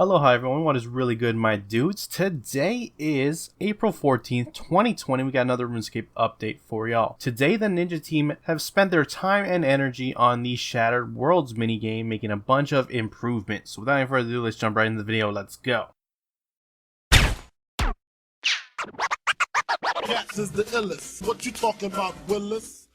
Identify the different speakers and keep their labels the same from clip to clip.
Speaker 1: Aloha everyone, what is really good my dudes? Today is April 14th, 2020. We got another RuneScape update for y'all. Today the Ninja team have spent their time and energy on the Shattered Worlds minigame, making a bunch of improvements. So without any further ado, let's jump right into the video. Let's go.
Speaker 2: Cats is the illest. What you talking about, Willis?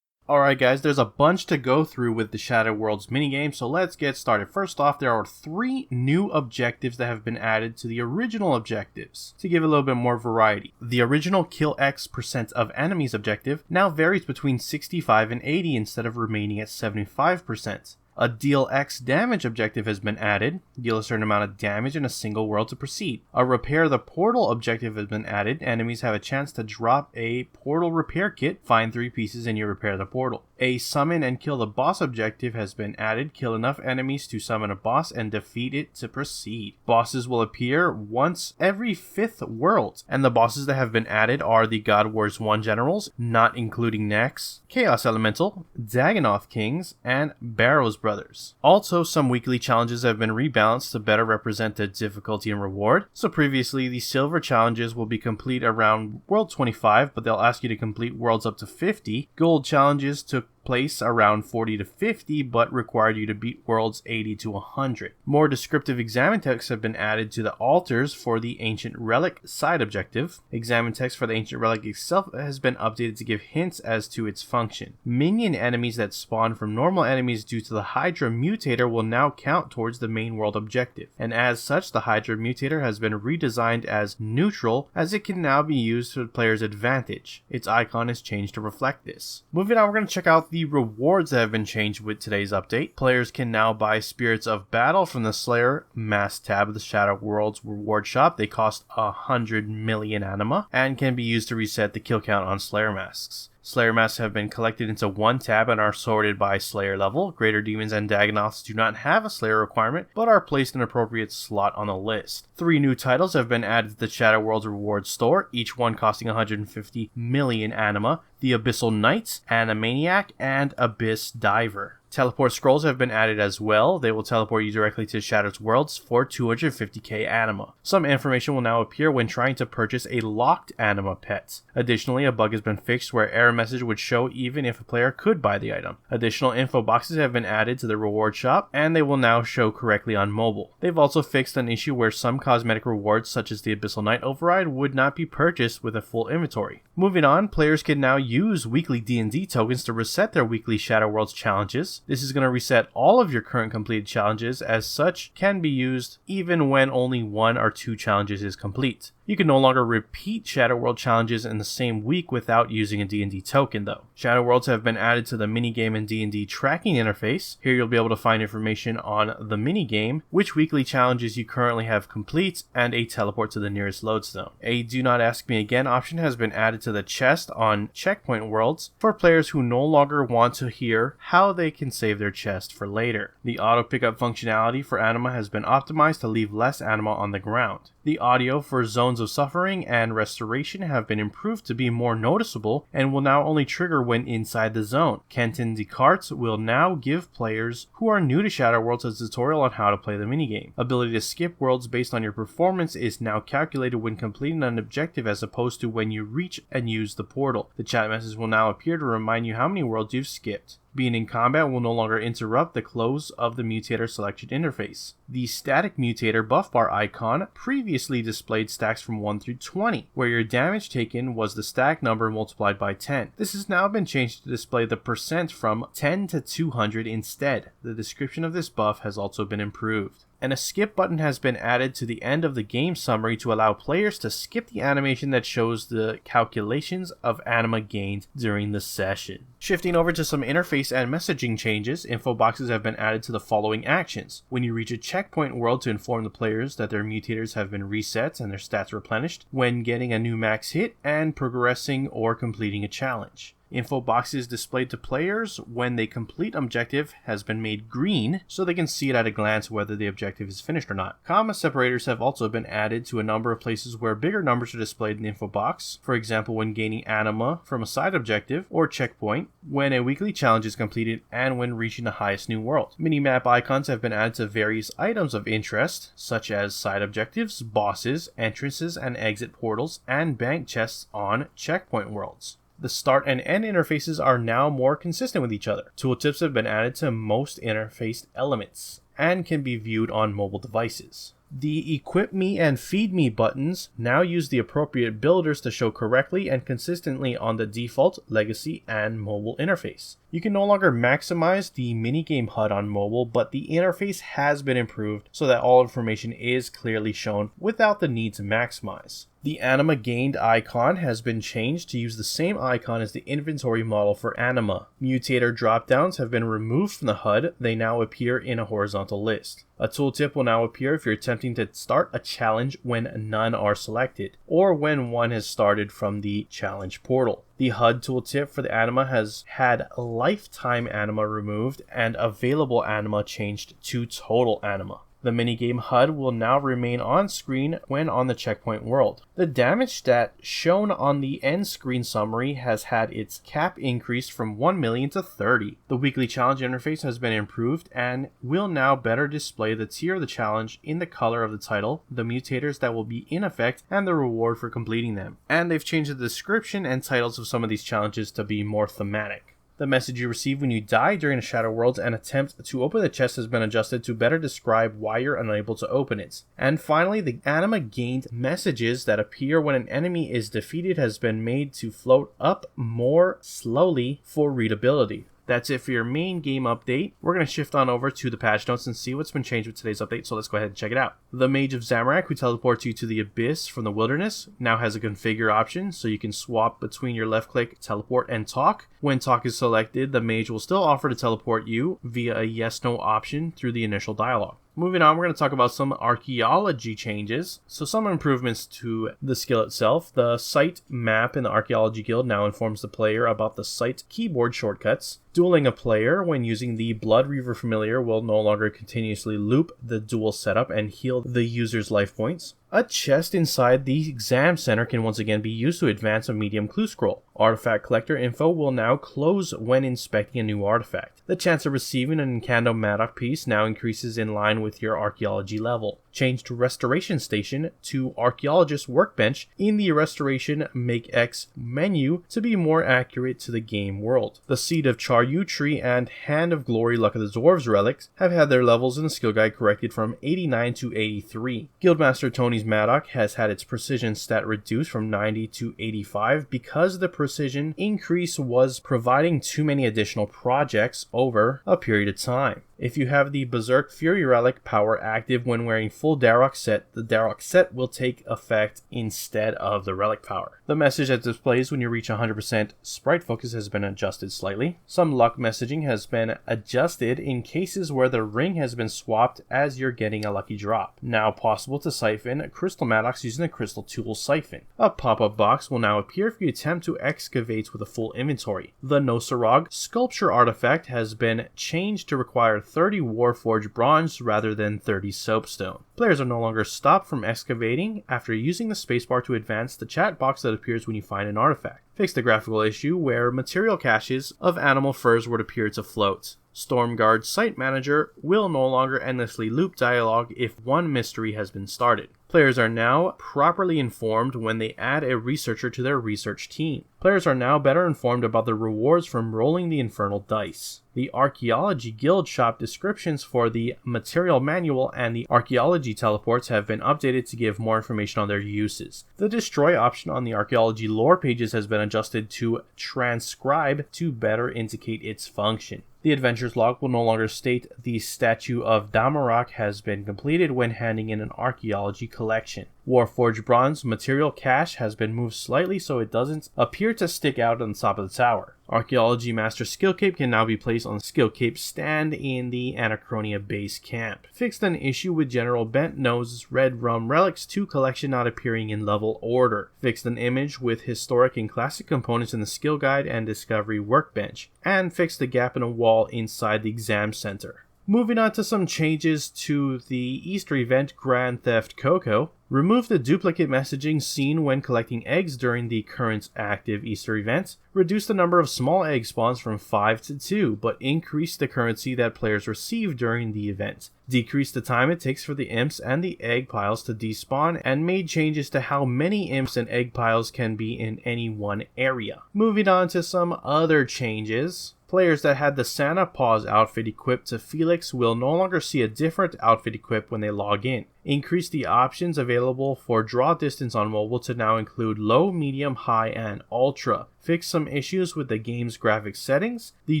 Speaker 1: Alright guys, there's a bunch to go through with the Shattered Worlds minigame, so let's get started. First off, there are 3 new objectives that have been added to the original objectives, to give a little bit more variety. The original kill X% of enemies objective now varies between 65 and 80 instead of remaining at 75%. A deal X damage objective has been added, deal a certain amount of damage in a single world to proceed. A repair the portal objective has been added, enemies have a chance to drop a portal repair kit, find 3 pieces and you repair the portal. A summon and kill the boss objective has been added, kill enough enemies to summon a boss and defeat it to proceed. Bosses will appear once every 5th world, and the bosses that have been added are the God Wars 1 generals, not including Nex, Chaos Elemental, Dagonoth Kings, and Barrows Brothers. Also, some weekly challenges have been rebalanced to better represent the difficulty and reward. So previously, the silver challenges will be complete around World 25, but they'll ask you to complete worlds up to 50. Gold challenges took place around 40 to 50, but required you to beat worlds 80 to 100. More descriptive examine texts have been added to the altars for the Ancient Relic side objective. Examine text for the Ancient Relic itself has been updated to give hints as to its function. Minion enemies that spawn from normal enemies due to the Hydra Mutator will now count towards the main world objective, and as such the Hydra Mutator has been redesigned as neutral, as it can now be used to the player's advantage. Its icon is changed to reflect this. Moving on, we're going to check out the rewards that have been changed with today's update. Players can now buy Spirits of Battle from the Slayer Mask tab of the Shattered Worlds reward shop. They cost 100 million anima and can be used to reset the kill count on Slayer Masks. Slayer Masks have been collected into one tab and are sorted by Slayer level. Greater Demons and Dagonoths do not have a Slayer requirement, but are placed in an appropriate slot on the list. 3 new titles have been added to the Shattered Worlds reward store, each one costing 150 million anima. The Abyssal Knights, Animaniac, and Abyss Diver. Teleport scrolls have been added as well. They will teleport you directly to Shattered Worlds for 250k anima. Some information will now appear when trying to purchase a locked anima pet. Additionally, a bug has been fixed where error message would show even if a player could buy the item. Additional info boxes have been added to the reward shop, and they will now show correctly on mobile. They've also fixed an issue where some cosmetic rewards such as the Abyssal Knight override would not be purchased with a full inventory. Moving on, players can now use weekly D&D tokens to reset their weekly Shattered Worlds challenges. This is going to reset all of your current completed challenges, as such can be used even when only 1 or 2 challenges is complete. You can no longer repeat Shattered World challenges in the same week without using a D&D token though. Shattered Worlds have been added to the minigame and D&D tracking interface. Here you'll be able to find information on the minigame, which weekly challenges you currently have complete, and a teleport to the nearest lodestone. A Do Not Ask Me Again option has been added to the chest on checkpoint worlds for players who no longer want to hear how they can save their chest for later. The auto pickup functionality for anima has been optimized to leave less anima on the ground. The audio for Zones of Suffering and Restoration have been improved to be more noticeable and will now only trigger when inside the zone. Kenton Descartes will now give players who are new to Shattered Worlds a tutorial on how to play the minigame. Ability to skip worlds based on your performance is now calculated when completing an objective as opposed to when you reach and use the portal. The chat message will now appear to remind you how many worlds you've skipped. Being in combat will no longer interrupt the close of the mutator selection interface. The static mutator buff bar icon previously displayed stacks from 1 through 20, where your damage taken was the stack number multiplied by 10. This has now been changed to display the percent from 10 to 200 instead. The description of this buff has also been improved. And a skip button has been added to the end of the game summary to allow players to skip the animation that shows the calculations of anima gained during the session. Shifting over to some interface and messaging changes, info boxes have been added to the following actions. When you reach a checkpoint world, to inform the players that their mutators have been reset and their stats replenished, when getting a new max hit, and progressing or completing a challenge. Info boxes displayed to players when they complete objective has been made green so they can see it at a glance whether the objective is finished or not. Comma separators have also been added to a number of places where bigger numbers are displayed in the info box, for example when gaining anima from a side objective or checkpoint, when a weekly challenge is completed, and when reaching the highest new world. Minimap icons have been added to various items of interest, such as side objectives, bosses, entrances and exit portals, and bank chests on checkpoint worlds. The start and end interfaces are now more consistent with each other. Tooltips have been added to most interfaced elements and can be viewed on mobile devices. The Equip Me and Feed Me buttons now use the appropriate builders to show correctly and consistently on the default, legacy, and mobile interface. You can no longer maximize the minigame HUD on mobile, but the interface has been improved so that all information is clearly shown without the need to maximize. The Anima Gained icon has been changed to use the same icon as the inventory model for Anima. Mutator dropdowns have been removed from the HUD, they now appear in a horizontal list. A tooltip will now appear if you're attempting to start a challenge when none are selected, or when one has started from the challenge portal. The HUD tooltip for the anima has had lifetime anima removed and available anima changed to total anima. The minigame HUD will now remain on screen when on the checkpoint world. The damage stat shown on the end screen summary has had its cap increased from 1 million to 30. The weekly challenge interface has been improved and will now better display the tier of the challenge in the color of the title, the mutators that will be in effect, and the reward for completing them. And they've changed the description and titles of some of these challenges to be more thematic. The message you receive when you die during a Shadow Worlds and attempt to open the chest has been adjusted to better describe why you're unable to open it. And finally, the anima gained messages that appear when an enemy is defeated has been made to float up more slowly for readability. That's it for your main game update. We're going to shift on over to the patch notes and see what's been changed with today's update, so let's go ahead and check it out. The Mage of Zamorak, who teleports you to the Abyss from the Wilderness, now has a configure option, so you can swap between your left click, teleport, and talk. When talk is selected, the Mage will still offer to teleport you via a yes-no option through the initial dialogue. Moving on, we're going to talk about some archaeology changes. So some improvements to the skill itself. The site map in the Archaeology Guild now informs the player about the site keyboard shortcuts. Dueling a player when using the Blood Reaver Familiar will no longer continuously loop the duel setup and heal the user's life points. A chest inside the exam center can once again be used to advance a medium clue scroll. Artifact collector info will now close when inspecting a new artifact. The chance of receiving an Incando Madoc piece now increases in line with your archaeology level. Changed Restoration Station to Archaeologist Workbench in the Restoration Make X menu to be more accurate to the game world. The Seed of Charyu Tree and Hand of Glory Luck of the Dwarves relics have had their levels in the skill guide corrected from 89 to 83. Guildmaster Tony's Madoc has had its precision stat reduced from 90 to 85 because the precision increase was providing too many additional projects over a period of time. If you have the Berserk Fury Relic power active when wearing full Darok set, the Darok set will take effect instead of the relic power. The message that displays when you reach 100% sprite focus has been adjusted slightly. Some luck messaging has been adjusted in cases where the ring has been swapped as you're getting a lucky drop. Now possible to siphon Crystal Maddox using the Crystal Tool Siphon. A pop-up box will now appear if you attempt to excavate with a full inventory. The Nosarog Sculpture artifact has been changed to require 30 Warforged bronze rather than 30 soapstone. Players are no longer stopped from excavating after using the spacebar to advance the chat box that appears when you find an artifact. Fix the graphical issue where material caches of animal furs would appear to float. Stormguard Site Manager will no longer endlessly loop dialogue if one mystery has been started. Players are now properly informed when they add a researcher to their research team. Players are now better informed about the rewards from rolling the infernal dice. The Archaeology Guild shop descriptions for the material manual and the archaeology teleports have been updated to give more information on their uses. The destroy option on the archaeology lore pages has been adjusted to transcribe to better indicate its function. The adventures log will no longer state the statue of Damarak has been completed when handing in an archaeology collection. Warforged Bronze material cache has been moved slightly so it doesn't appear to stick out on the top of the tower. Archaeology Master Skill Cape can now be placed on the Skill Cape stand in the Anachronia base camp. Fixed an issue with General Bent Nose's Red Rum Relics 2 collection not appearing in level order. Fixed an image with historic and classic components in the Skill Guide and Discovery workbench. And fixed a gap in a wall inside the Exam Center. Moving on to some changes to the Easter event Grand Theft Coco. Remove the duplicate messaging seen when collecting eggs during the current active Easter event. Reduce the number of small egg spawns from 5 to 2, but increase the currency that players receive during the event. Decrease the time it takes for the imps and the egg piles to despawn, and made changes to how many imps and egg piles can be in any one area. Moving on to some other changes. Players that had the Santa Paws outfit equipped to Felix will no longer see a different outfit equipped when they log in. Increase the options available for draw distance on mobile to now include low, medium, high, and ultra. Fix some issues with the game's graphics settings. The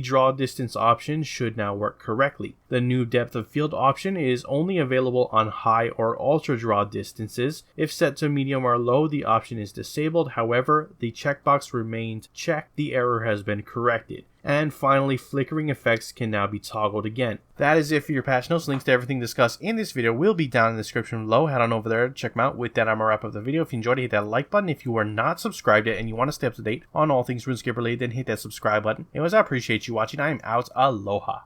Speaker 1: draw distance option should now work correctly. The new depth of field option is only available on high or ultra draw distances. If set to medium or low, the option is disabled. However, the checkbox remained checked. The error has been corrected. And finally, flickering effects can now be toggled again. That is it for your patch notes. Links to everything discussed in this video will be down in the description below. Head on over there, check them out. With that, I'm going to wrap up the video. If you enjoyed it, hit that like button. If you are not subscribed yet and you want to stay up to date on all things RuneScape related, then hit that subscribe button. Anyways, I appreciate you watching. I am out. Aloha.